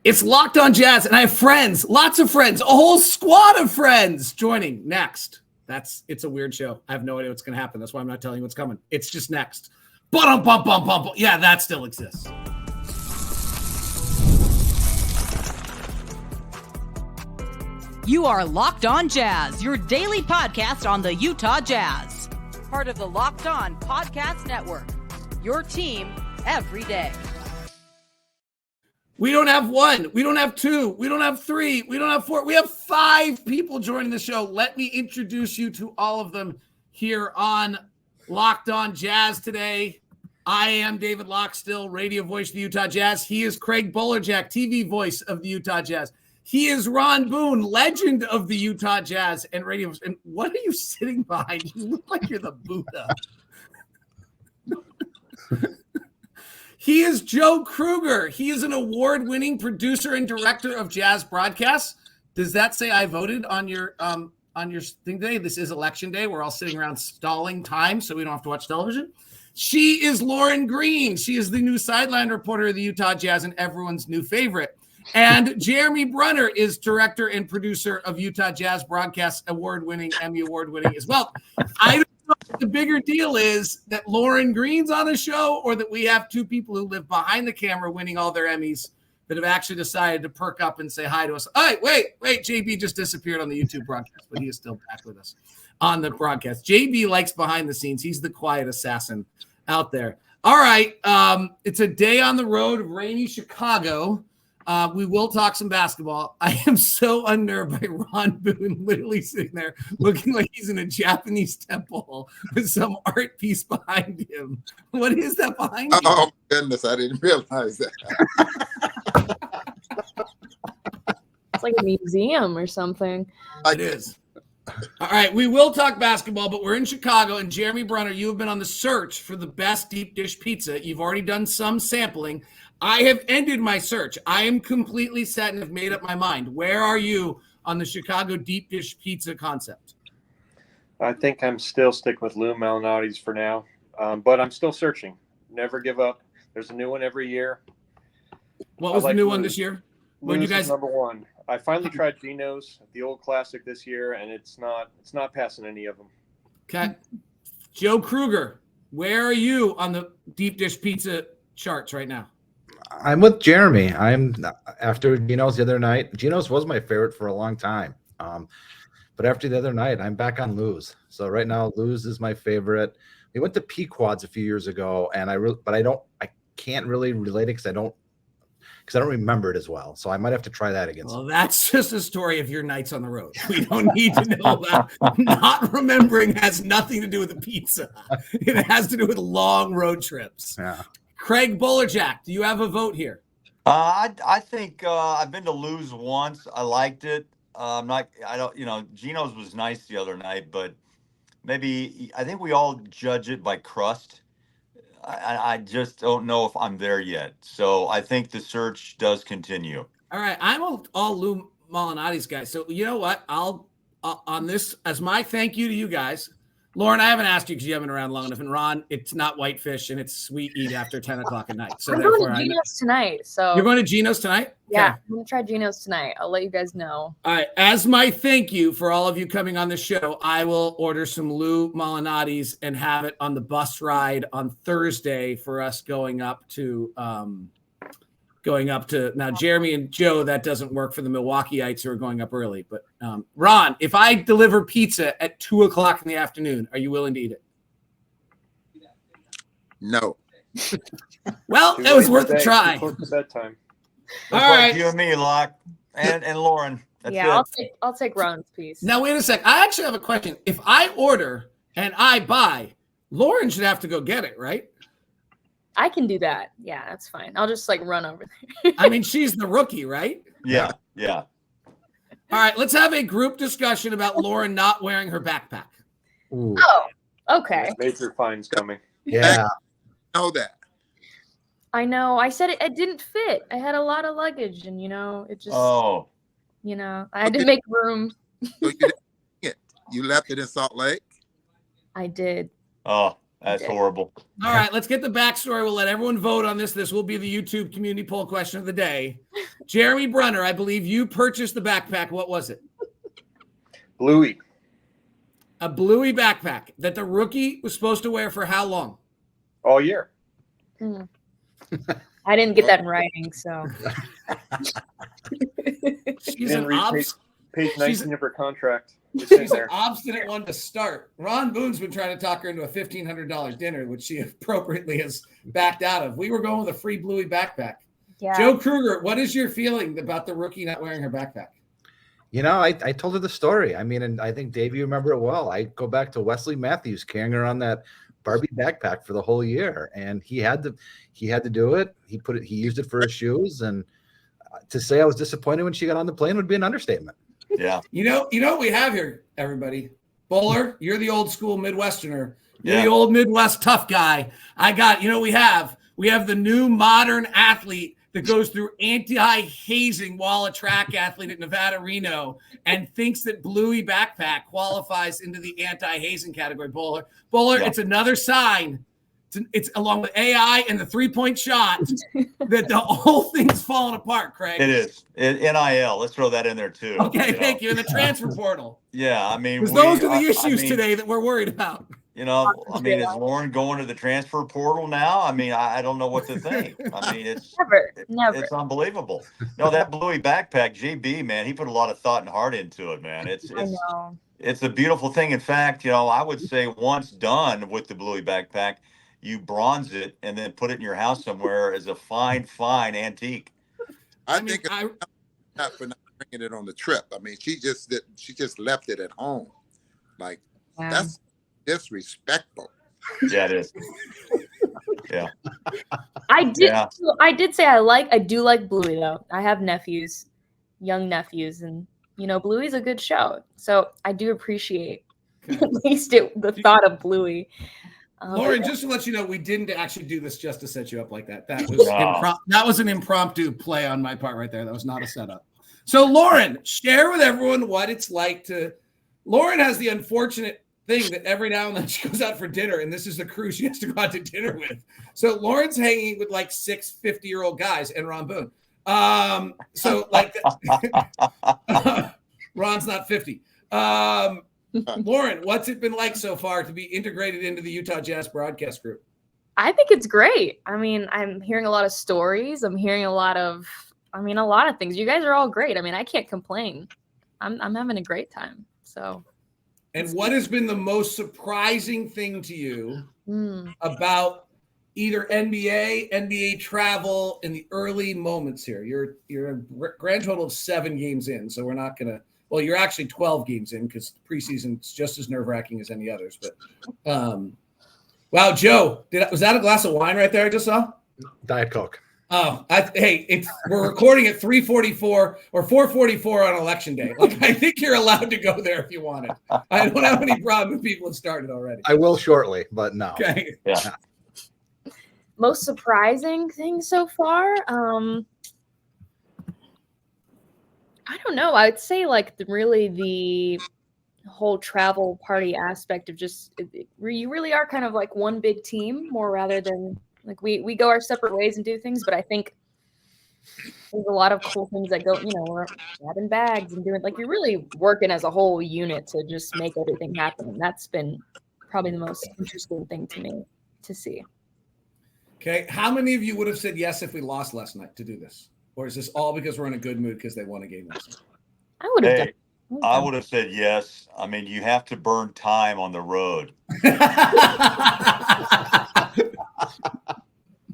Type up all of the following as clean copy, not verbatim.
It's Locked On Jazz, and I have friends, lots of friends, a whole squad of friends joining next. It's a weird show. I have no idea what's going to happen. That's why I'm not telling you what's coming. It's just next. Bum. Yeah, that still exists. You are Locked On Jazz, your daily podcast on the Utah Jazz. Part of the Locked On Podcast Network, your team every day. We don't have one. We don't have two. We don't have three. We don't have four. We have 5 people joining the show. Let me introduce you to all of them here on Locked On Jazz today. I am David Locke, still radio voice of the Utah Jazz. He is Craig Bolerjack, TV voice of the Utah Jazz. He is Ron Boone, legend of the Utah Jazz and radio. And what are you sitting behind? You look like you're the Buddha. He is Joe Krueger. He is an award-winning producer and director of jazz broadcasts. Does that say I voted on your thing today? This is election day. We're all sitting around stalling time so we don't have to watch television. She is Lauren Green. She is the new sideline reporter of the Utah Jazz and everyone's new favorite. And Jeremy Brunner is director and producer of Utah Jazz broadcasts, award-winning, Emmy award-winning as well. I don't know what the bigger deal is, that Lauren Green's on the show or that we have 2 people who live behind the camera winning all their Emmys that have actually decided to perk up and say hi to us. All right, wait, JB just disappeared on the YouTube broadcast, but he is still back with us on the broadcast. JB likes behind the scenes. He's the quiet assassin out there. All right, it's a day on the road, rainy Chicago. We will talk some basketball. I am so unnerved by Ron Boone literally sitting there looking like he's in a Japanese temple with some art piece behind him. What is that behind you? Oh, goodness, I didn't realize that. It's like a museum or something. It is. All right, we will talk basketball, but we're in Chicago, and Jeremy Brunner, you have been on the search for the best deep dish pizza. You've already done some sampling. I have ended my search. I am completely set and have made up my mind. Where are you on the Chicago deep dish pizza concept? I think I'm still sticking with Lou Malnati's for now, but I'm still searching. Never give up. There's a new one every year. What was the new one this year? When you guys number 1. I finally tried Gino's, the old classic, this year, and it's not passing any of them. Okay, Joe Krueger, where are you on the deep dish pizza charts right now? I'm with Jeremy. I'm after Gino's the other night. Gino's was my favorite for a long time. But after the other night, I'm back on Lou's. So right now, Lou's is my favorite. We went to Pequod's a few years ago, and I can't really relate it because I don't remember it as well. So I might have to try that again. Well, that's just a story of your nights on the road. We don't need to know about not remembering has nothing to do with the pizza. It has to do with long road trips. Yeah. Craig Bolerjack, do you have a vote here? I think I've been to Lou's once. I liked it. Gino's was nice the other night, but I think we all judge it by crust. I just don't know if I'm there yet. So I think the search does continue. All right. I'm all Lou Malnati's guy. So you know what? I'll on this as my thank you to you guys. Lauren, I haven't asked you because you haven't been around long enough. And Ron, it's not whitefish and it's sweet eat after 10 o'clock at night. So I'm going to Gino's tonight. So you're going to Gino's tonight? Yeah, Okay. I'm going to try Gino's tonight. I'll let you guys know. All right. As my thank you for all of you coming on the show, I will order some Lou Malnati's and have it on the bus ride on Thursday for us going up to now Jeremy and Joe. That doesn't work for the Milwaukeeites who are going up early. But Ron, if I deliver pizza at 2:00 in the afternoon, are you willing to eat it? No. Well, it was worth a try. Close to bedtime. All That's right. like you and me, Locke, and Lauren. That's Yeah, it. I'll take Ron's piece. Now wait a sec. I actually have a question. If I order and I buy, Lauren should have to go get it, right? I can do that. Yeah, that's fine. I'll just run over there. I mean, she's the rookie, right? Yeah. All right, let's have a group discussion about Lauren not wearing her backpack. Ooh. Oh, okay. Major fines coming. Yeah. I know that. I know. I said it didn't fit. I had a lot of luggage, and it just. Oh. I had to make room. So you didn't bring it. You left it in Salt Lake? I did. Oh, that's horrible. All right, let's get the backstory. We'll let everyone vote on this. This will be the YouTube community poll question of the day. Jeremy Brunner, I believe you purchased the backpack. What was it? Bluey. A Bluey backpack that the rookie was supposed to wear for how long? All year. I didn't get that in writing, so. She's an Page 19 of her contract. She's an obstinate one to start. Ron Boone's been trying to talk her into a $1,500 dinner, which she appropriately has backed out of. We were going with a free Bluey backpack. Yeah. Joe Krueger, what is your feeling about the rookie not wearing her backpack? I told her the story. I mean, and I think, Dave, you remember it well. I go back to Wesley Matthews carrying around that Barbie backpack for the whole year, and he had to do it. He used it for his shoes, and to say I was disappointed when she got on the plane would be an understatement. Yeah. You know what we have here, everybody? Bowler, you're the old school Midwesterner. You're Yeah. the old Midwest tough guy. We have the new modern athlete that goes through anti-hazing while a track athlete at Nevada Reno and thinks that Bluey backpack qualifies into the anti-hazing category. Bowler, Yeah. It's another sign. It's along with AI and the 3-point shot that the whole thing's falling apart, Craig. It is. NIL. Let's throw that in there too. Okay, thank you. And the transfer portal. Yeah, I mean, Because those are the issues today that we're worried about. Is Lauren going to the transfer portal now? I mean, I don't know what to think. I mean, it's Never. It's unbelievable. No, that Bluey backpack, JB, man, he put a lot of thought and heart into it, man. I know. It's a beautiful thing. In fact, I would say once done with the Bluey backpack, you bronze it and then put it in your house somewhere as a fine antique. I think it's not for not bringing it on the trip. I mean, she just left it at home. Like, that's disrespectful. Yeah, it is. Yeah. I did say I do like Bluey though. I have young nephews, and Bluey's a good show. So I do appreciate at least the thought of Bluey. Lauren, just to let you know, we didn't actually do this just to set you up like that. That was an impromptu play on my part right there. That was not a setup. So, Lauren, share with everyone what it's like to. Lauren has the unfortunate thing that every now and then she goes out for dinner, and this is the crew she has to go out to dinner with. So, Lauren's hanging with like 6 50-year-old guys and Ron Boone. Ron's not 50. Lauren, what's it been like so far to be integrated into the Utah Jazz broadcast group? I think it's great. I mean, I'm hearing a lot of stories. I'm hearing a lot of things. You guys are all great. I mean, I can't complain. I'm having a great time. So. And what has been the most surprising thing to you about either NBA travel in the early moments here? You're a grand total of 7 games in, so we're not going to. Well, you're actually 12 games in because preseason's just as nerve-wracking as any others. But, wow, Joe, was that a glass of wine right there I just saw? Diet Coke. Oh, we're recording at 3:44 or 4:44 on Election Day. Like, I think you're allowed to go there if you want it. I don't have any problem if people have started already. I will shortly, but no. Okay. Yeah. Most surprising thing so far? I don't know. I would say really the whole travel party aspect of just you really are kind of like one big team more rather than like we go our separate ways and do things. But I think there's a lot of cool things that go, we're grabbing bags and doing you're really working as a whole unit to just make everything happen. And that's been probably the most interesting thing to me to see. Okay. How many of you would have said yes if we lost last night to do this? Or is this all because we're in a good mood because they won a game last night? I would have I would have said yes. I mean, you have to burn time on the road.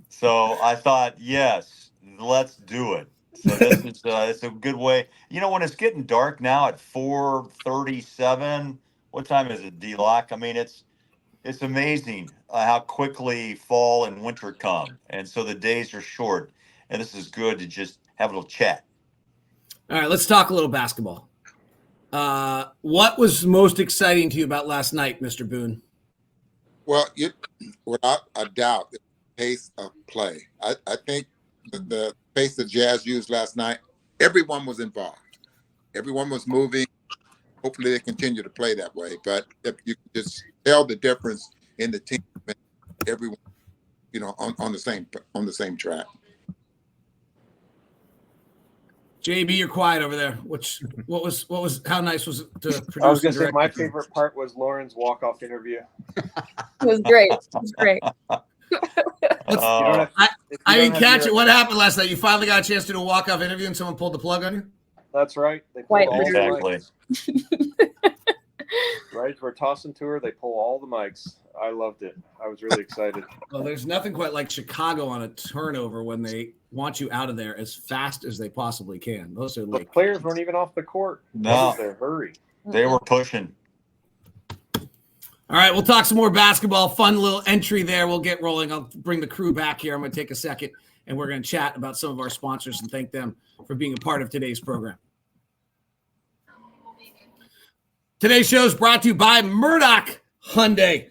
So I thought, yes, let's do it. So this is it's a good way. When it's getting dark now at 4:37, what time is it, D Locke? I mean, it's amazing how quickly fall and winter come. And so the days are short. And this is good to just have a little chat. All right, let's talk a little basketball. What was most exciting to you about last night, Mr. Boone? Well, without a doubt, the pace of play. I think the pace the Jazz used last night, everyone was involved. Everyone was moving. Hopefully they continue to play that way. But if you can just tell the difference in the team, everyone, on the same track. JB, you're quiet over there. What was how nice was it to produce? I was going to say direct my it? favorite part was Lauren's walk-off interview. It was great. It was great. You don't have, I didn't catch it. What happened last night? You finally got a chance to do a walk-off interview and someone pulled the plug on you? That's right. They pulled Quite all Exactly. the mics. Right as we're tossing to her, they pull all the mics. I loved it. I was really excited. Well, there's nothing quite like Chicago on a turnover when they want you out of there as fast as they possibly can. Those are The like players weren't even off the court. No. Their hurry. They were pushing. All right, we'll talk some more basketball. Fun little entry there. We'll get rolling. I'll bring the crew back here. I'm going to take a second, and we're going to chat about some of our sponsors and thank them for being a part of today's program. Today's show is brought to you by Murdoch Hyundai.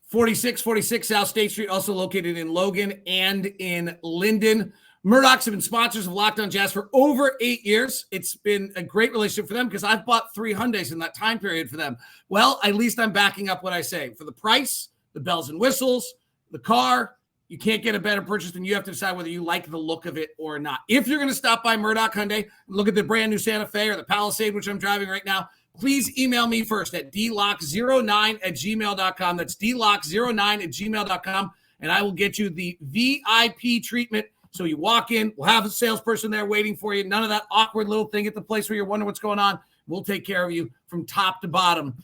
4646 South State Street, also located in Logan and in Linden. Murdochs have been sponsors of Locked On Jazz for over 8 years. It's been a great relationship for them because I've bought 3 Hyundais in that time period for them. Well, at least I'm backing up what I say. For the price, the bells and whistles, the car, you can't get a better purchase than you have to decide whether you like the look of it or not. If you're going to stop by Murdoch Hyundai, look at the brand new Santa Fe or the Palisade, which I'm driving right now, please email me first at dlock09@gmail.com. That's dlock09@gmail.com, and I will get you the VIP treatment. So you walk in, we'll have a salesperson there waiting for you. None of that awkward little thing at the place where you're wondering what's going on. We'll take care of you from top to bottom.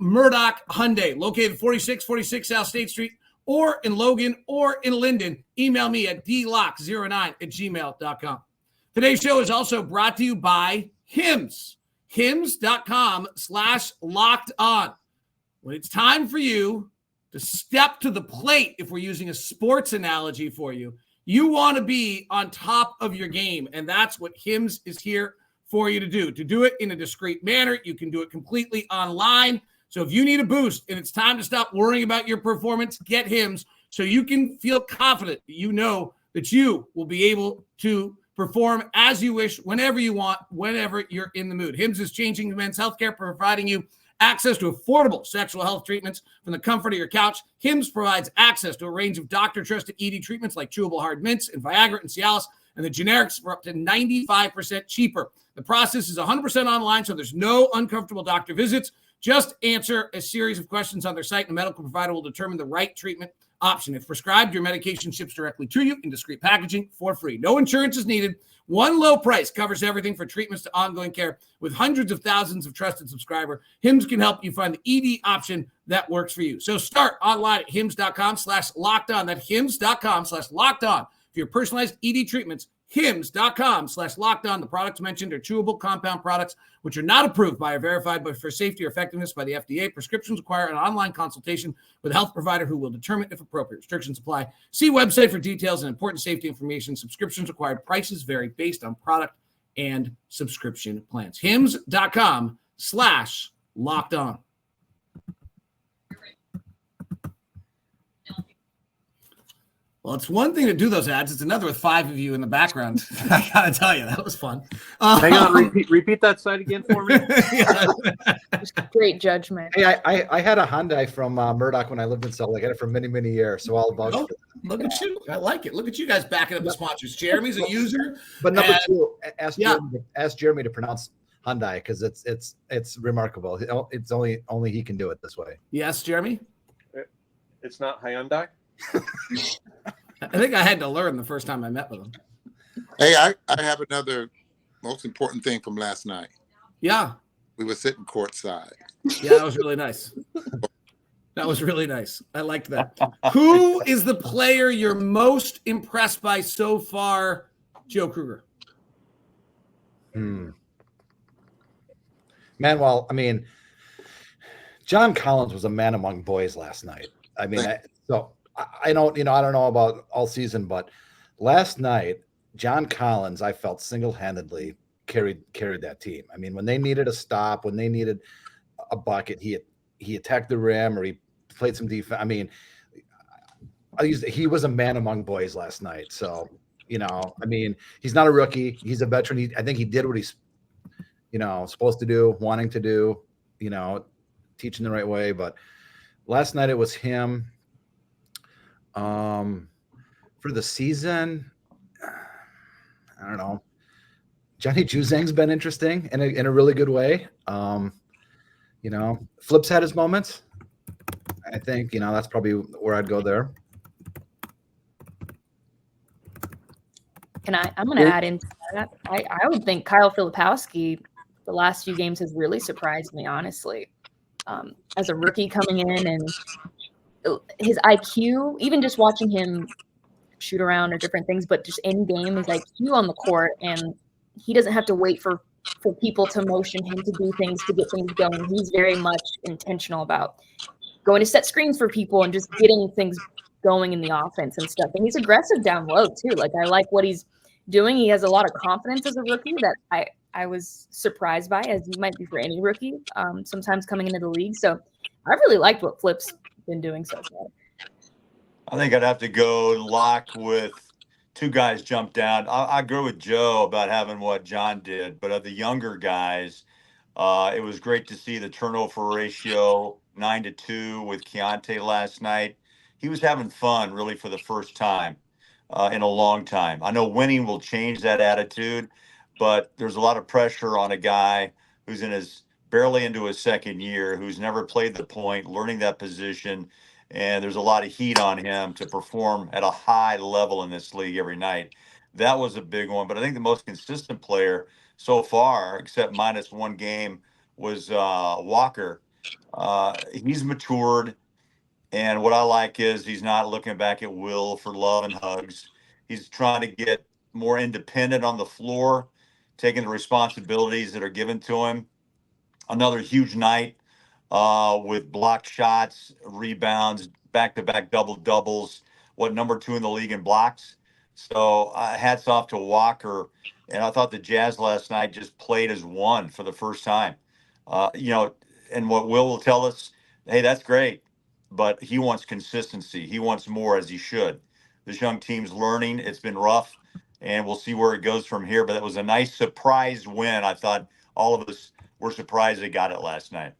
Murdoch Hyundai, located 4646 South State Street, or in Logan or in Linden. Email me at dlock09@gmail.com. Today's show is also brought to you by Hims. Hims.com/locked on. When it's time for you to step to the plate, if we're using a sports analogy for you, you want to be on top of your game. And that's what Hims is here for you to do. To do it in a discreet manner, you can do it completely online. So if you need a boost and it's time to stop worrying about your performance, get Hims so you can feel confident that you know that you will be able to perform as you wish, whenever you want, whenever you're in the mood. Hims is changing men's healthcare, providing you access to affordable sexual health treatments from the comfort of your couch. Hims provides access to a range of doctor-trusted ED treatments like chewable hard mints and Viagra and Cialis, and the generics for up to 95% cheaper. The process is 100% online, so there's no uncomfortable doctor visits. Just answer a series of questions on their site, and the medical provider will determine the right treatment option. If prescribed, your medication ships directly to you in discreet packaging for free. No insurance is needed. One low price covers everything from treatments to ongoing care. With hundreds of thousands of trusted subscribers, Hims can help you find the ED option that works for you. So start online at hims.com/locked on. That's hims.com/locked on. For your personalized ED treatments, hims.com/locked on. The products mentioned are chewable compound products, which are not approved by or verified for safety or effectiveness by the FDA. Prescriptions require an online consultation with a health provider who will determine if appropriate. Restrictions apply. See website for details and important safety information. Subscriptions required. Prices vary based on product and subscription plans. hims.com/locked on. Well, it's one thing to do those ads. It's another with 5 of you in the background. I got to tell you, that was fun. Hang on, repeat that site again for me. Great judgment. Hey, I had a Hyundai from Murdoch when I lived in Salt Lake. I had it for many, many years. So all about Look at you. I like it. Look at you guys backing up the sponsors. Jeremy's a user. But number 2, ask Jeremy to pronounce Hyundai because it's remarkable. It's only he can do it this way. Yes, Jeremy? It's not Hyundai? I think I had to learn the first time I met with him. Hey, I have another most important thing from last night. Yeah. We were sitting courtside. Yeah, that was really nice. That was really nice. I liked that. Who is the player you're most impressed by so far, Joe Krueger? Man, well, I mean, John Collins was a man among boys last night. I mean, I don't know about all season, but last night, John Collins, I felt single-handedly carried that team. I mean, when they needed a stop, when they needed a bucket, he attacked the rim or he played some defense. I mean, he was a man among boys last night. So, I mean, he's not a rookie. He's a veteran. I think he did what he's, supposed to do, wanting to do, teaching the right way. But last night it was him. For the season, I don't know. Johnny Juzang's been interesting in a really good way. Flip's had his moments. I think, that's probably where I'd go there. I'm going to add into that. I would think Kyle Filipowski, the last few games, has really surprised me, honestly. As a rookie coming in, and his IQ, even just watching him shoot around or different things, but just in game, his IQ on the court, and he doesn't have to wait for people to motion him to do things, to get things going. He's very much intentional about going to set screens for people and just getting things going in the offense and stuff. And he's aggressive down low too. Like, I like what he's doing. He has a lot of confidence as a rookie that I was surprised by, as you might be for any rookie, sometimes coming into the league. So I really liked what Flip's been doing so far. I think I'd have to go Locke with two guys jump down. I agree with Joe about having what John did, but of the younger guys, it was great to see the turnover ratio 9-2 with Keyonte last night. He was having fun really for the first time in a long time. I know winning will change that attitude, but there's a lot of pressure on a guy who's barely into his second year, who's never played the point, learning that position. And there's a lot of heat on him to perform at a high level in this league every night. That was a big one. But I think the most consistent player so far, except minus one game, was Walker. He's matured. And what I like is he's not looking back at Will for love and hugs. He's trying to get more independent on the floor, taking the responsibilities that are given to him. Another huge night with blocked shots, rebounds, back-to-back double-doubles, number 2 in the league in blocks. So hats off to Walker. And I thought the Jazz last night just played as one for the first time. And what Will tell us, hey, that's great, but he wants consistency. He wants more, as he should. This young team's learning. It's been rough, and we'll see where it goes from here. But it was a nice surprise win. I thought all of us were surprised they got it last night.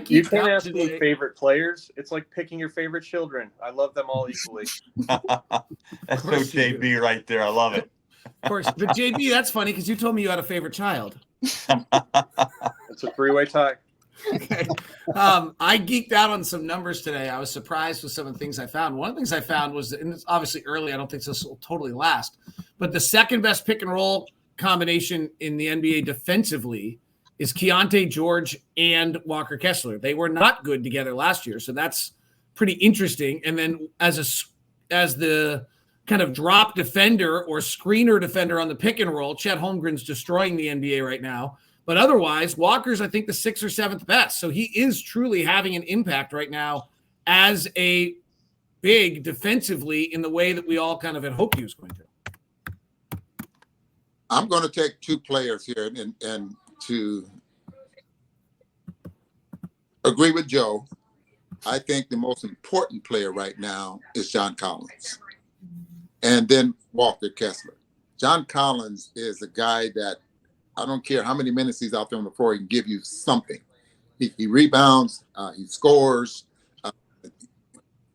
You can't ask me favorite players. It's like picking your favorite children. I love them all equally. That's so JB right there. I love it. Of course. But JB, that's funny because you told me you had a favorite child. It's a 3-way tie. Okay. I geeked out on some numbers today. I was surprised with some of the things I found. One of the things I found was, and it's obviously early, I don't think this will totally last, but the second best pick and roll combination in the NBA defensively is Keyonte George and Walker Kessler. They were not good together last year, so that's pretty interesting. And then as the kind of drop defender or screener defender on the pick and roll, Chet Holmgren's destroying the NBA right now. But otherwise, Walker's, I think, the 6th or 7th best. So he is truly having an impact right now as a big defensively in the way that we all kind of had hoped he was going to. I'm going to take two players here and to agree with Joe. I think the most important player right now is John Collins, and then Walker Kessler. John Collins is a guy that I don't care how many minutes he's out there on the floor, he can give you something. He rebounds, he scores.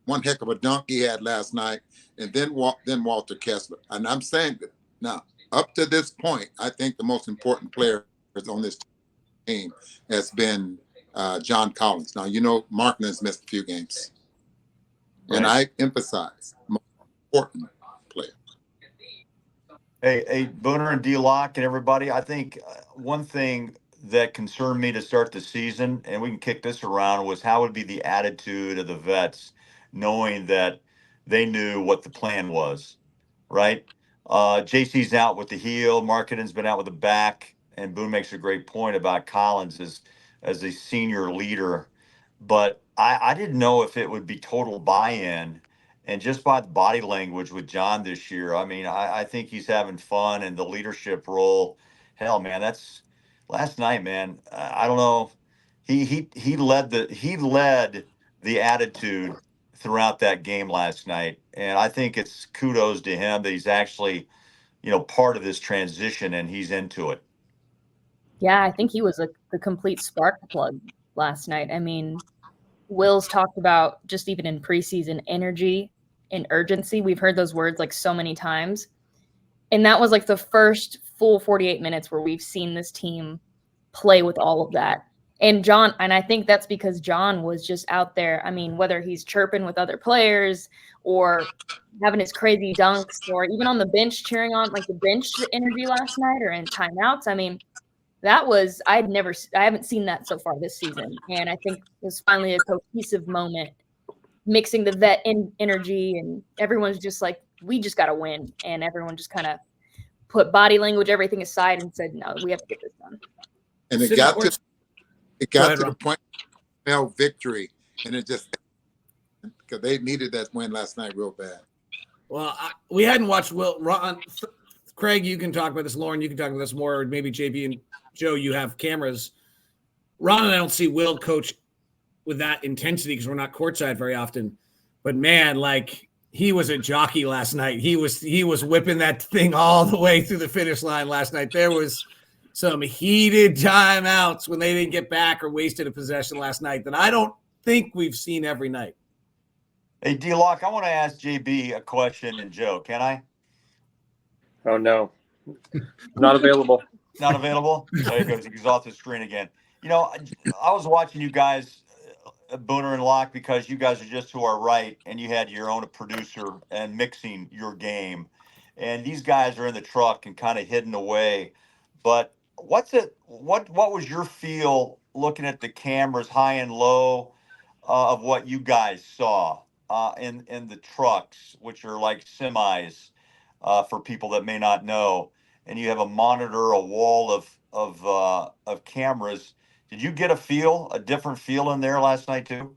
One heck of a dunk he had last night, and then Walter Kessler. And I'm saying that now, up to this point, I think the most important player on this team has been John Collins. Now, Markman has missed a few games. Right. And I emphasize most important player. Hey, Booner and D Locke and everybody, I think one thing that concerned me to start the season, and we can kick this around, was how would be the attitude of the vets, knowing that they knew what the plan was, right? JC's out with the heel, Markkanen's been out with the back, and Boone makes a great point about Collins as a senior leader. But I didn't know if it would be total buy-in. And just by the body language with John this year, I mean, I think he's having fun, and the leadership role. Hell, man, that's last night, man. I don't know. He led the attitude throughout that game last night, and I think it's kudos to him that he's actually, part of this transition and he's into it. Yeah, I think he was the complete spark plug last night. I mean, Will's talked about just even in preseason energy and urgency. We've heard those words like so many times. And that was like the first full 48 minutes where we've seen this team play with all of that. And I think that's because John was just out there. I mean, whether he's chirping with other players or having his crazy dunks or even on the bench cheering on like the bench energy last night or in timeouts. I mean, that was, I haven't seen that so far this season. And I think it was finally a cohesive moment, mixing the vet energy, and everyone's just like, we just got to win. And everyone just kind of put body language, everything aside, and said, no, we have to get this done. And it got to the point of victory, and it just, because they needed that win last night real bad. Well, we hadn't watched Will. Craig, you can talk about this. Lauren, you can talk about this more. Or maybe JB and Joe, you have cameras. Ron and I don't see Will coach with that intensity because we're not courtside very often. But man, like, he was a jockey last night. He was whipping that thing all the way through the finish line last night. There was some heated timeouts when they didn't get back or wasted a possession last night that I don't think we've seen every night. Hey, D-Lock, I want to ask JB a question, and Joe, can I? Oh, no. Not available. Not available? There he goes. He's off the screen again. You know, I was watching you guys, Booner and Locke, because you guys are just to our right, and you had your own producer and mixing your game. And these guys are in the truck and kind of hidden away. But what was your feel looking at the cameras high and low of what you guys saw in the trucks, which are like semis for people that may not know, and you have a monitor, a wall of cameras. Did you get a different feel in there last night too?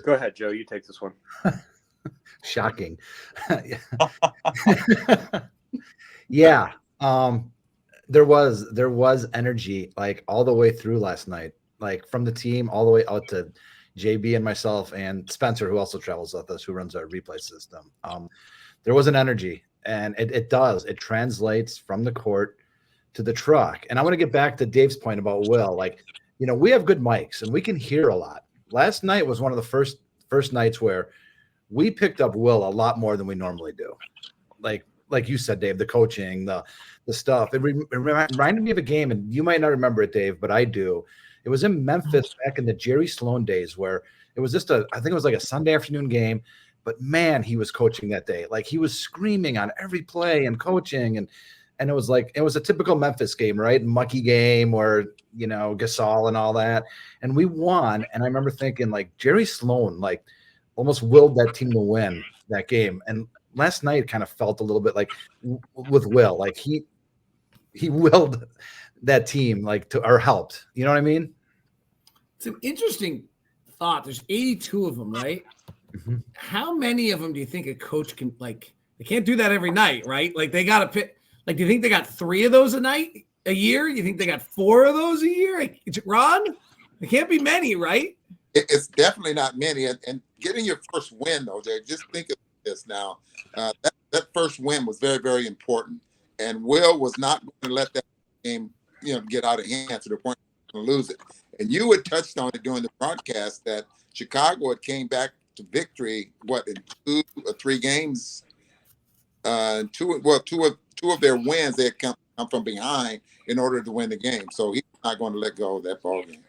Go ahead, Joe. You take this one. Shocking. Yeah. There was energy like all the way through last night, like from the team all the way out to JB and myself and Spencer, who also travels with us, who runs our replay system. There was an energy, and it translates from the court to the truck. And I want to get back to Dave's point about Will. Like, you know, we have good mics and we can hear a lot. Last night was one of the first nights where we picked up Will a lot more than we normally do. Like you said, Dave, the coaching, the stuff. It reminded me of a game, and you might not remember it, Dave, but I do. It was in Memphis back in the Jerry Sloan days where it was just I think it was like a Sunday afternoon game, but man, he was coaching that day. Like, he was screaming on every play and coaching, and it was a typical Memphis game, right? Mucky game or, you know, Gasol and all that. And we won. And I remember thinking, like, Jerry Sloan, like, almost willed that team to win that game. And last night kind of felt a little bit like with Will, like he willed that team like to, or helped. You know what I mean? It's an interesting thought. There's 82 of them, right? Mm-hmm. How many of them do you think a coach can, like, they can't do that every night, right? Like, they got to pick, like, do you think they got 3 of those a year? You think they got 4 of those a year? Ron? There can't be many, right? It's definitely not many. And getting your first win, though, Jay, just think of this now. That first win was very, very important. And Will was not going to let that game, you know, get out of hand to the point to lose it. And you had touched on it during the broadcast that Chicago had came back to victory, in 2 or 3 games. Two of their wins, they had come from behind in order to win the game. So he's not going to let go of that ball game.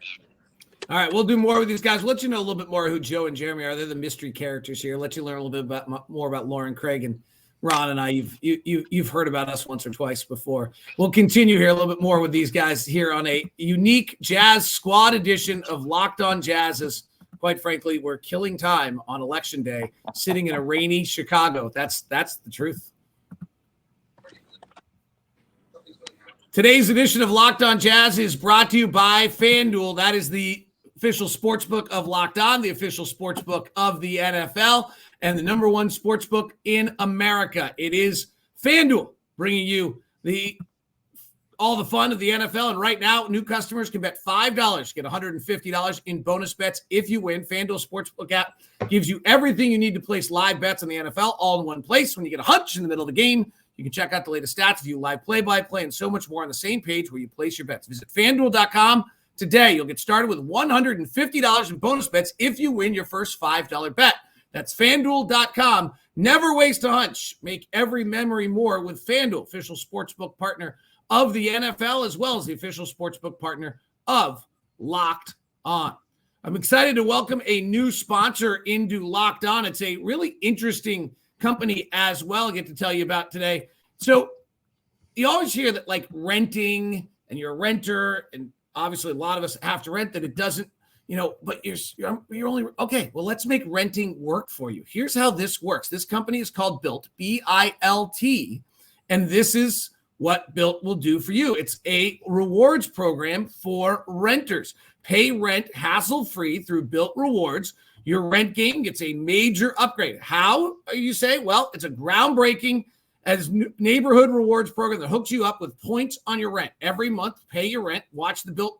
All right, we'll do more with these guys. We'll let you know a little bit more who Joe and Jeremy are. They're the mystery characters here. Let you learn a little bit more about Lauren, Craig, and Ron and I. You've heard about us once or twice before. We'll continue here a little bit more with these guys here on a unique Jazz Squad edition of Locked On Jazz. As quite frankly, we're killing time on Election Day, sitting in a rainy Chicago. That's the truth. Today's edition of Locked On Jazz is brought to you by FanDuel. That is the official sportsbook of Locked On, the official sportsbook of the NFL, and the number 1 sportsbook in America. It is FanDuel, bringing you all the fun of the NFL. And right now, new customers can bet $5, get $150 in bonus bets if you win. FanDuel Sportsbook app gives you everything you need to place live bets on the NFL all in one place. When you get a hunch in the middle of the game, you can check out the latest stats, view live play-by-play, and so much more on the same page where you place your bets. Visit FanDuel.com today. You'll get started with $150 in bonus bets if you win your first $5 bet. That's FanDuel.com. Never waste a hunch. Make every memory more with FanDuel, official sportsbook partner of the NFL, as well as the official sportsbook partner of Locked On. I'm excited to welcome a new sponsor into Locked On. It's a really interesting company as well. I'll get to tell you about today. So you always hear that like renting, and you're a renter, and obviously a lot of us have to rent, that it doesn't, but you're only, okay, well, let's make renting work for you. Here's how this works. This company is called Built, B-I-L-T, and this is what Built will do for you. It's a rewards program for renters. Pay rent hassle-free through Built Rewards. Your rent game gets a major upgrade. How, you say? Well, it's a groundbreaking neighborhood rewards program that hooks you up with points on your rent. Every month, pay your rent, watch the Built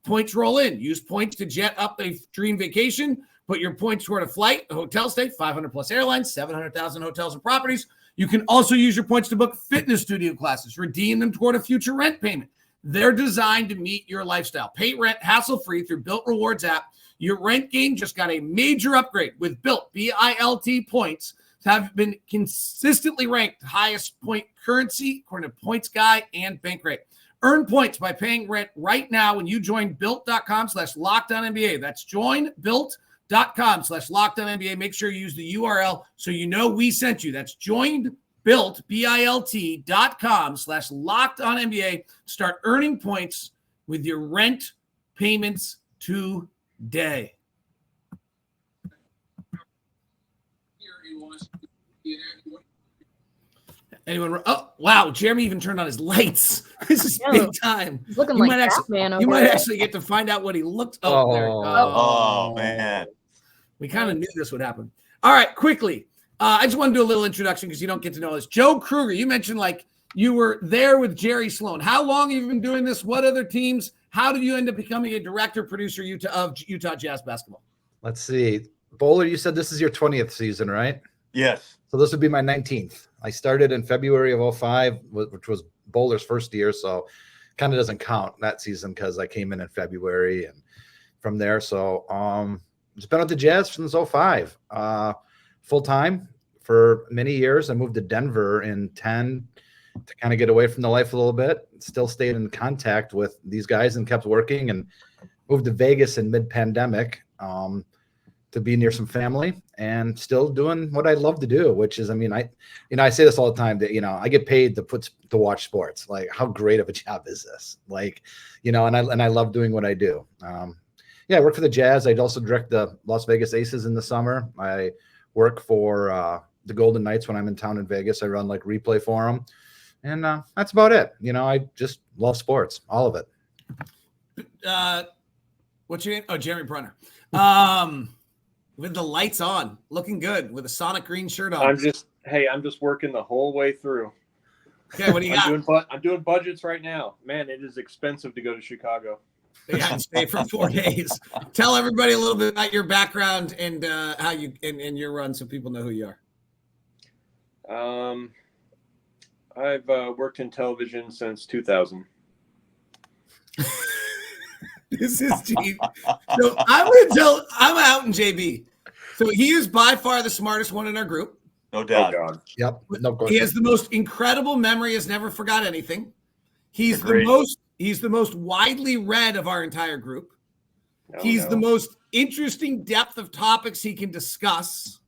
points roll in. Use points to jet up a dream vacation. Put your points toward a flight, a hotel stay, 500 plus airlines, 700,000 hotels and properties. You can also use your points to book fitness studio classes, redeem them toward a future rent payment. They're designed to meet your lifestyle. Pay rent hassle-free through Built Rewards app. Your rent game just got a major upgrade with Built, B-I-L-T points. Have been consistently ranked highest point currency according to Points Guy and Bankrate. Earn points by paying rent right now when you join built.com/LockedOnNBA. That's join built.com/LockedOnNBA. Make sure you use the URL so you know we sent you. That's join built, BILT.com/LockedOnNBA. Start earning points with your rent payments today. Anyone? Oh, wow. Jeremy even turned on his lights. This is big time. He's looking like Batman. You might actually get to find out what he looked. Oh, there. Oh, man. We kind of knew this would happen. All right, quickly. I just want to do a little introduction because you don't get to know this. Joe Krueger, you mentioned like you were there with Jerry Sloan. How long have you been doing this? What other teams? How did you end up becoming a director, producer of Utah Jazz basketball? Let's see. Bowler, you said this is your 20th season, right? Yes. So this would be my 19th. I started in February of 2005, which was Bowler's first year. So kind of doesn't count that season because I came in February and from there. So just been with the Jazz since 2005, full time for many years. I moved to Denver in 2010 to kind of get away from the life a little bit. Still stayed in contact with these guys and kept working, and moved to Vegas in mid-pandemic to be near some family and still doing what I love to do, which is, I say this all the time that, I get paid to watch sports. Like, how great of a job is this? Like, and I love doing what I do. I work for the Jazz. I'd also direct the Las Vegas Aces in the summer. I work for the Golden Knights when I'm in town in Vegas. I run like replay for them. And that's about it. I just love sports, all of it. What's your name? Oh, Jeremy Brunner. With the lights on, looking good with a Sonic green shirt on. I'm just working the whole way through. Okay, what do you got? I'm doing budgets right now. Man, it is expensive to go to Chicago. Yeah, and stay for 4 days. Tell everybody a little bit about your background and how you and your run, so people know who you are. I've worked in television since 2000. This is G. So I'm out in JB. So he is by far the smartest one in our group. No doubt. Oh, God. Yep. No question. He has the most incredible memory, has never forgot anything. He's the most widely read of our entire group. The most interesting depth of topics he can discuss.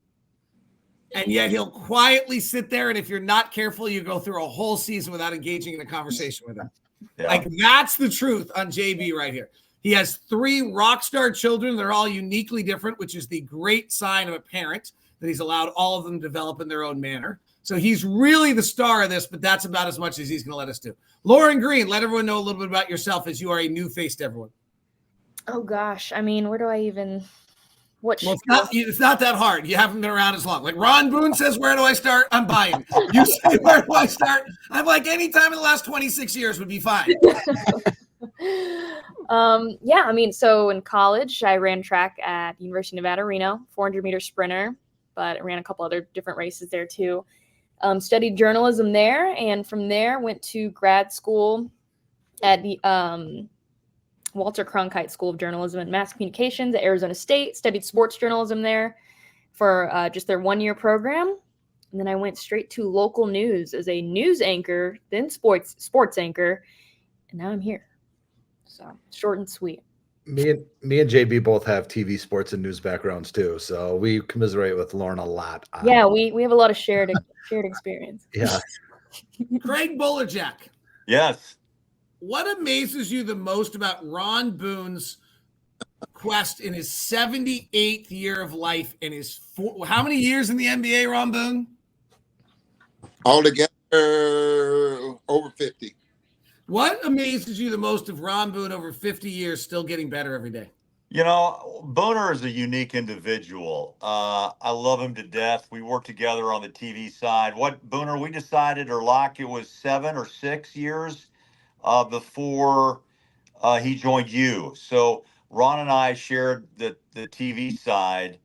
And yet he'll quietly sit there, and if you're not careful, you go through a whole season without engaging in a conversation with him. Yeah. Like, that's the truth on JB right here. He has 3 rock star children. They're all uniquely different, which is the great sign of a parent, that he's allowed all of them to develop in their own manner. So he's really the star of this, but that's about as much as he's going to let us do. Lauren Green, let everyone know a little bit about yourself, as you are a new face to everyone. Oh, gosh. Where do I even... It's not that hard. You haven't been around as long. Like Ron Boone says, where do I start? I'm buying. You say, where do I start? I'm like, any time in the last 26 years would be fine. So in college, I ran track at University of Nevada, Reno, 400-meter sprinter, but I ran a couple other different races there too. Studied journalism there, and from there went to grad school at the Walter Cronkite School of Journalism and Mass Communications at Arizona State. Studied sports journalism there for just their 1-year program. And then I went straight to local news as a news anchor, then sports anchor, and now I'm here. So short and sweet. Me and JB both have TV, sports, and news backgrounds too, so we commiserate with Lauren a lot. Yeah, we have a lot of shared experience. Yeah. Craig Bolerjack. Yes. What amazes you the most about Ron Boone's quest in his 78th year of life and his how many years in the NBA, Ron Boone? Altogether, over 50. What amazes you the most of Ron Boone over 50 years still getting better every day? You know, Booner is a unique individual. I love him to death. We work together on the TV side. Booner, we decided, or Locke, it was 7 or 6 years before he joined you. So Ron and I shared the TV side,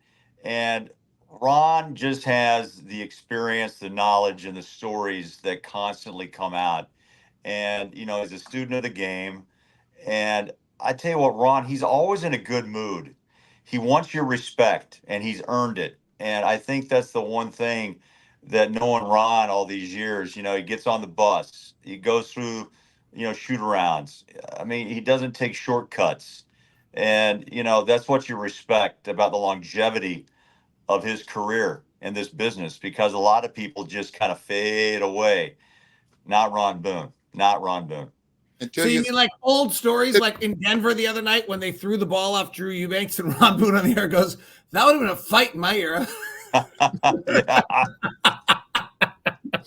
and Ron just has the experience, the knowledge, and the stories that constantly come out. And, you know, he's a student of the game. And I tell you what, Ron, he's always in a good mood. He wants your respect, and he's earned it. And I think that's the one thing that knowing Ron all these years, you know, he gets on the bus, he goes through, you know, shoot arounds. I mean, he doesn't take shortcuts. And, you know, that's what you respect about the longevity of his career in this business, because a lot of people just kind of fade away. Not Ron Boone. Not Ron Boone. So you mean like old stories like in Denver the other night when they threw the ball off Drew Eubanks and Ron Boone on the air goes, that would have been a fight in my era.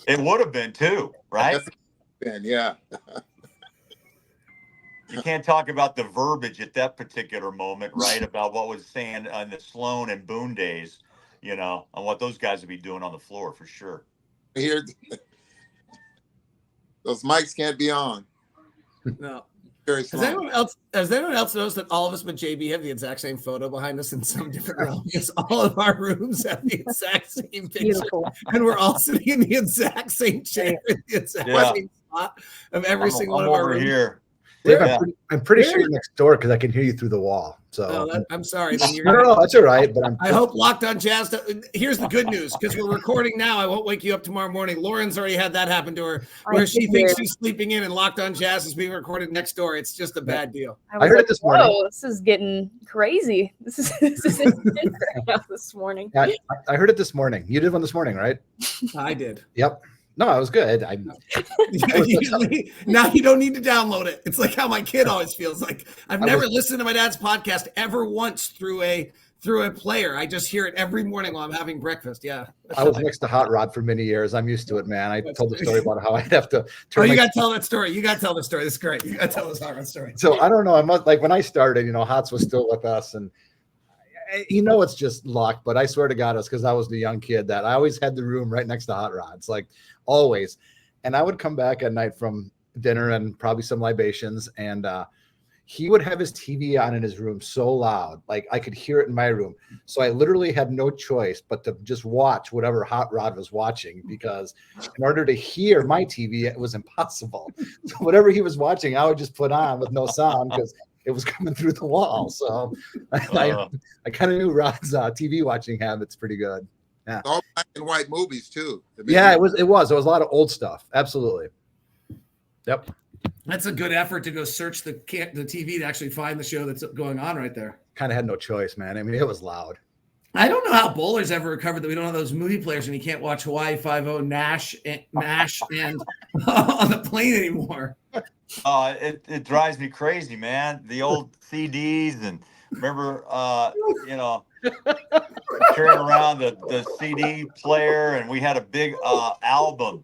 It would have been too, right? Yeah. You can't talk about the verbiage at that particular moment, right? About what was saying on the Sloan and Boone days, you know, on what those guys would be doing on the floor for sure. Here, those mics can't be on. No. Very Has anyone else noticed that all of us but JB have the exact same photo behind us in some different room? Because all of our rooms have the exact same picture. Beautiful. And we're all sitting in the exact same chair, in the exact same spot of every single one of our rooms. Here. Dave, Yeah. I'm pretty sure you're next door because I can hear you through the wall. So I'm sorry. Then you're no, that's all right. But I hope Locked On Jazz. Here's the good news, because we're recording now. I won't wake you up tomorrow morning. Lauren's already had that happen to her, where she thinks she's sleeping in, and Locked On Jazz is being recorded next door. It's just a bad deal. I heard it this morning. Whoa, this is getting crazy. This is intense right now this morning. Yeah, I heard it this morning. You did one this morning, right? I did. Yep. No, it was good. Now you don't need to download it. It's like how my kid always feels. Like I've never listened to my dad's podcast ever once through a player. I just hear it every morning while I'm having breakfast. Yeah. I was next to Hot Rod for many years. I'm used to it, man. I told the story about how I'd have to turn. Oh, you got to tell that story. You got to tell the story. That's great. You got to tell this Hot Rod story. So I don't know. I must, like when I started, you know, Hots was still with us, and you know it's just luck. But I swear to God, it's because I was the young kid that I always had the room right next to Hot Rod's, like always. And I would come back at night from dinner and probably some libations, and he would have his TV on in his room so loud, like I could hear it in my room. So I literally had no choice but to just watch whatever Hot Rod was watching, because in order to hear my TV, it was impossible. So whatever he was watching, I would just put on with no sound because it was coming through the wall. So I kind of knew Rod's TV watching habits pretty good. Yeah. All black and white movies too. Yeah, it was. There was a lot of old stuff. Absolutely. Yep. That's a good effort to go search the TV to actually find the show that's going on right there. Kind of had no choice, man. I mean, it was loud. I don't know how Bowler's ever recovered that we don't have those movie players and he can't watch Hawaii Five-0, MASH, and on the plane anymore. It drives me crazy, man. The old CDs, and remember, you know, carrying around the CD player, and we had a big album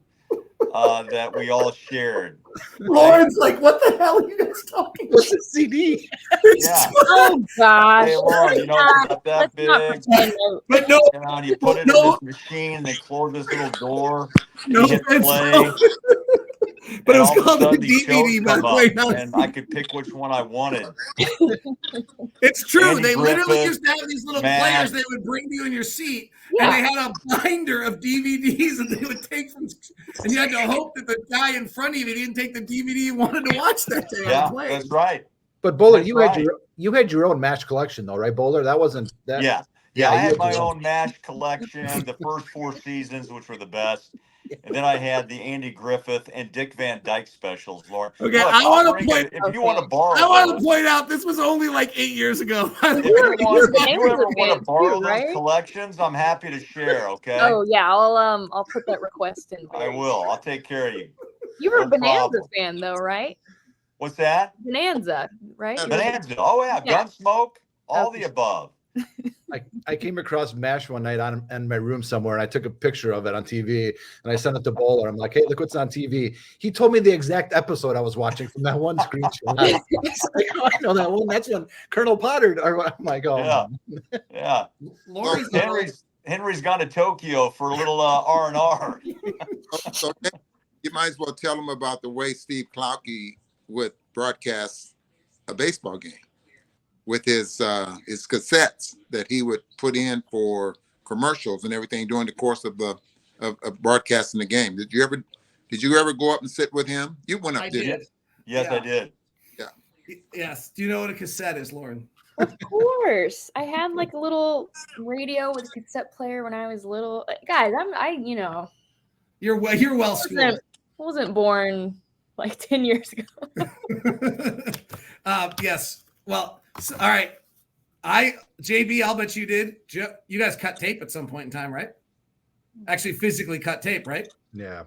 that we all shared. Lauren's like, what the hell are you guys talking about? What's a CD? Yeah. Oh gosh. Hey, Lauren, you know, it's not that big. But no, You know, and you put it in this machine, and they close this little door. no, You hit play. but it was And all of a called the sudden, these DVD, shows by the come way. up, No, and I could pick which one I wanted. it's true. Andy They literally Griffith, used to have these little man. players they would bring you in your seat, Yeah. and they had a binder of DVDs that they would take from, and you had to hope that the guy in front of you didn't take the DVD you wanted to watch that day on Yeah, the plane. that's right. But Bowler, That's you had your own MASH collection, though, right, Bowler? That wasn't that. Yeah, Yeah, I you had my do. own MASH collection, the first 4 seasons, which were the best. And then I had the Andy Griffith and Dick Van Dyke specials, Lauren. Okay, Look, I I'll want to bring point. it if you want to Okay. borrow I want to those. point out this was only like 8 years ago. If You're you Bonanza ever want to fans borrow too, those right? collections, I'm happy to share. Okay, Oh yeah, I'll put that request in. I will. I'll take care of you. You were No a Bonanza problem. fan though, right? What's that? Bonanza, right? Yeah, You were- Bonanza. Oh yeah, Yeah. Gunsmoke, all Okay. the above. I came across MASH one night in my room somewhere, and I took a picture of it on TV, and I sent it to Bowler. I'm like, hey, look what's on TV. He told me the exact episode I was watching from that one screenshot. It's like, oh, I know that one. That's when Colonel Potter. I'm like, oh, Yeah. man. Yeah, Lori's Henry's gone to Tokyo for a little R&R. So you might as well tell them about the way Steve Klauke would broadcast a baseball game with his cassettes that he would put in for commercials and everything during the course of the of broadcasting the game. Did you ever go up and sit with him? You went up, I didn't you? did. Yes, Yeah. I did. Yes. Do you know what a cassette is, Lauren? Of course, I had like a little radio with a cassette player when I was little. Guys, You're well schooled. wasn't born like 10 years ago. Yes. Well, all right. JB, I'll bet you did. You guys cut tape at some point in time, right? Actually, physically cut tape, right? Yeah.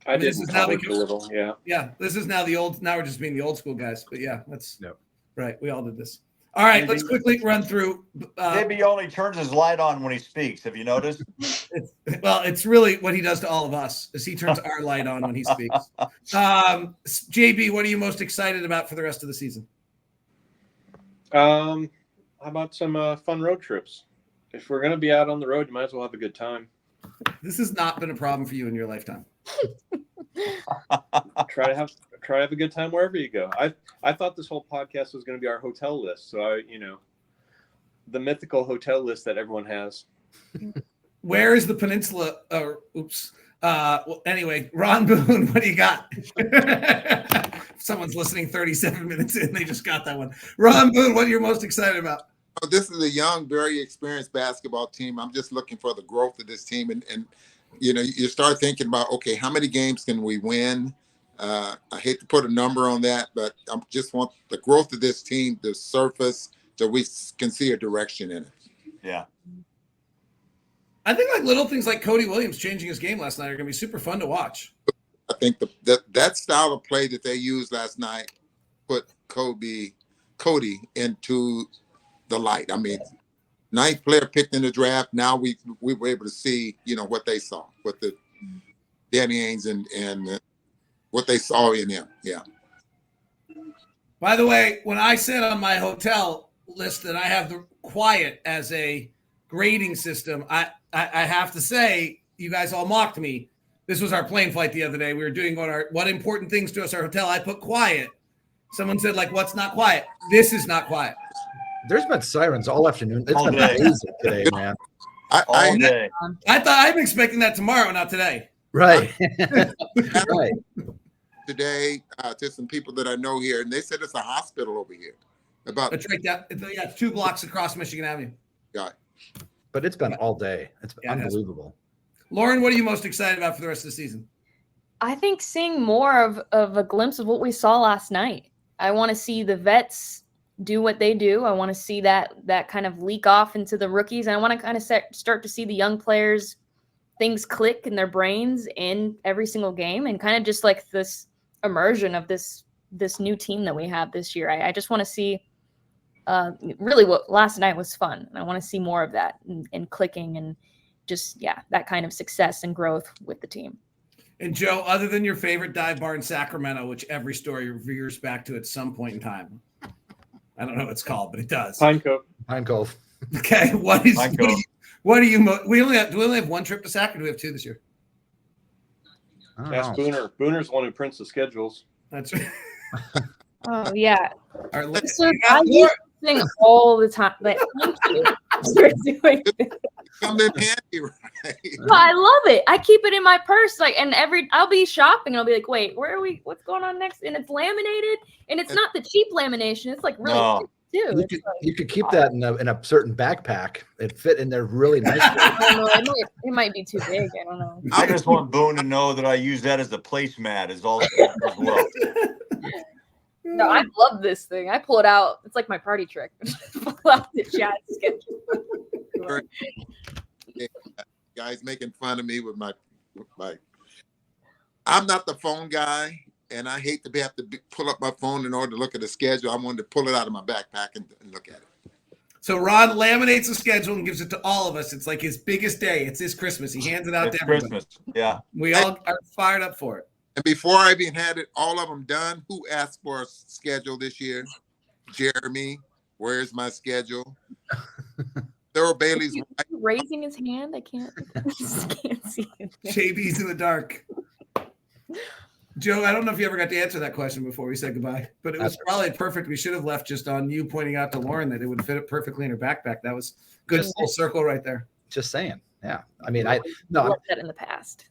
I did This is how we college a little, yeah. Yeah. This is now the old. Now we're just being the old school guys. But yeah, that's Yep. right. We all did this. All right. Let's quickly run through. Maybe only turns his light on when he speaks. Have you noticed? It's really what he does to all of us is he turns our light on when he speaks. JB, what are you most excited about for the rest of the season? How about some fun road trips? If we're gonna be out on the road, you might as well have a good time. This has not been a problem for you in your lifetime. Try to have a good time wherever you go. I thought this whole podcast was going to be our hotel list. So the mythical hotel list that everyone has. Where is the peninsula? Well, anyway, Ron Boone, what do you got? Someone's listening 37 minutes in. They just got that one. Ron Boone, what are you most excited about? Oh, this is a young, very experienced basketball team. I'm just looking for the growth of this team. And you start thinking about, okay, how many games can we win? I hate to put a number on that, but I just want the growth of this team to surface so we can see a direction in it. Yeah. I think like little things like Cody Williams changing his game last night are going to be super fun to watch. I think that style of play that they used last night put Cody into the light. I mean, ninth player picked in the draft. Now we were able to see, what they saw, what the Danny Ainge and what they saw in him. Yeah. By the way, when I said on my hotel list that I have the quiet as a grading system, I have to say, you guys all mocked me. This was our plane flight the other day. We were doing what important things to us, our hotel. I put quiet. Someone said, like, what's not quiet? This is not quiet. There's been sirens all afternoon. It's All been day. amazing today, man. All day. I thought I'm expecting that tomorrow, not today. Right. Right. Today to some people that I know here, and they said it's a hospital over here. It's right down. It's 2 blocks across Michigan Avenue. But it's been all day. It's Yeah, it has. unbelievable. Lauren, what are you most excited about for the rest of the season? I think seeing more of a glimpse of what we saw last night. I want to see the vets do what they do. I want to see that kind of leak off into the rookies. And I want to kind of start to see the young players, things click in their brains in every single game, and kind of just like this immersion of this new team that we have this year. I just want to see really what last night was fun. And I want to see more of that and clicking and just, that kind of success and growth with the team. And Joe, other than your favorite dive bar in Sacramento, which every story veers back to at some point in time, I don't know what it's called, but it does. Pine Cove. Okay, what are you? We only have one trip to Sac, or do we have 2 this year? Ask Booner. Booner's the one who prints the schedules. That's right. Oh yeah. All right, I use this thing all the time. Like, thank you for doing this. Come in handy, right? Well, I love it. I keep it in my purse, and I'll be shopping and I'll be like, wait, where are we? What's going on next? And it's laminated, and it's not the cheap lamination. It's like really No. too. You could keep that in a certain backpack. It fit in there really nicely. I don't know, it might be too big. I don't know. I just want Boone to know that I use that as the placemat as well. No, I love this thing. I pull it out. It's like my party trick. Pull out the chat schedule. Guys making fun of me with my. I'm not the phone guy, and I hate to have to pull up my phone in order to look at the schedule. I wanted to pull it out of my backpack and look at it. So Ron laminates the schedule and gives it to all of us. It's like his biggest day. It's his Christmas. He hands it out to everybody. Christmas. Yeah. We all are fired up for it. And before I even had it, all of them done, who asked for a schedule this year? Jeremy, where's my schedule? Thurl Bailey's raising his hand. I can't see it. JB's in the dark. Joe, I don't know if you ever got to answer that question before we said goodbye, but it was probably perfect. We should have left just on you pointing out to Lauren that it would fit it perfectly in her backpack. That was good full circle right there. Just saying. Yeah. I mean, I've said in the past.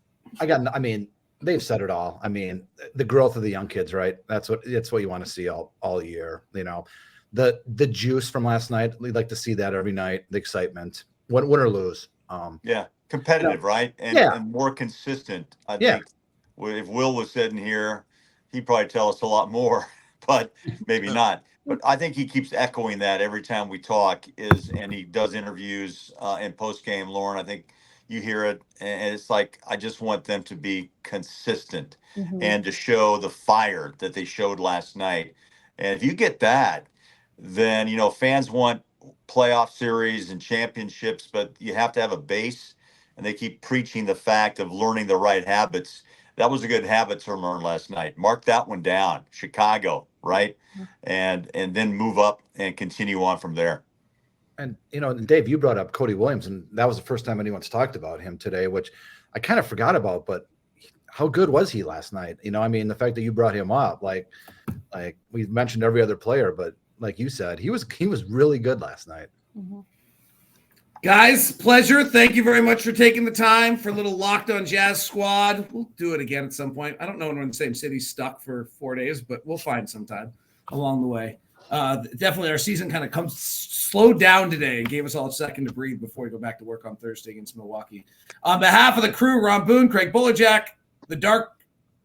They've said it all. I mean, the growth of the young kids, right? That's what you want to see all year. You know, the juice from last night. We'd like to see that every night. The excitement, win or lose. Yeah, competitive, right? And more consistent. I think if Will was sitting here, he'd probably tell us a lot more, but maybe not. But I think he keeps echoing that every time we talk. And he does interviews and post game. Lauren, I think you hear it, and it's like I just want them to be consistent and to show the fire that they showed last night. And if you get that, then fans want playoff series and championships, but you have to have a base. And they keep preaching the fact of learning the right habits. That was a good habit to learn last night. Mark that one down. Chicago, right? And then move up and continue on from there. And, Dave, you brought up Cody Williams, and that was the first time anyone's talked about him today, which I kind of forgot about, but how good was he last night? The fact that you brought him up, like we've mentioned every other player, but like you said, he was really good last night. Guys, pleasure. Thank you very much for taking the time for a little Locked On Jazz squad. We'll do it again at some point. I don't know when we're in the same city stuck for 4 days, but we'll find some time along the way. Definitely our season kind of slowed down today and gave us all a second to breathe before we go back to work on Thursday against Milwaukee. On behalf of the crew, Ron Boone, Craig Bolerjack, the dark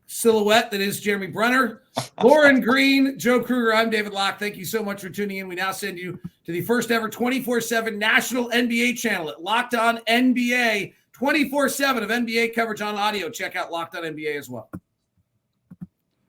silhouette that is Jeremy Brunner, Lauren Green, Joe Krueger, I'm David Locke. Thank you so much for tuning in. We now send you to the first ever 24/7 national NBA channel at Locked On NBA, 24/7 of NBA coverage on audio. Check out Locked On NBA as well.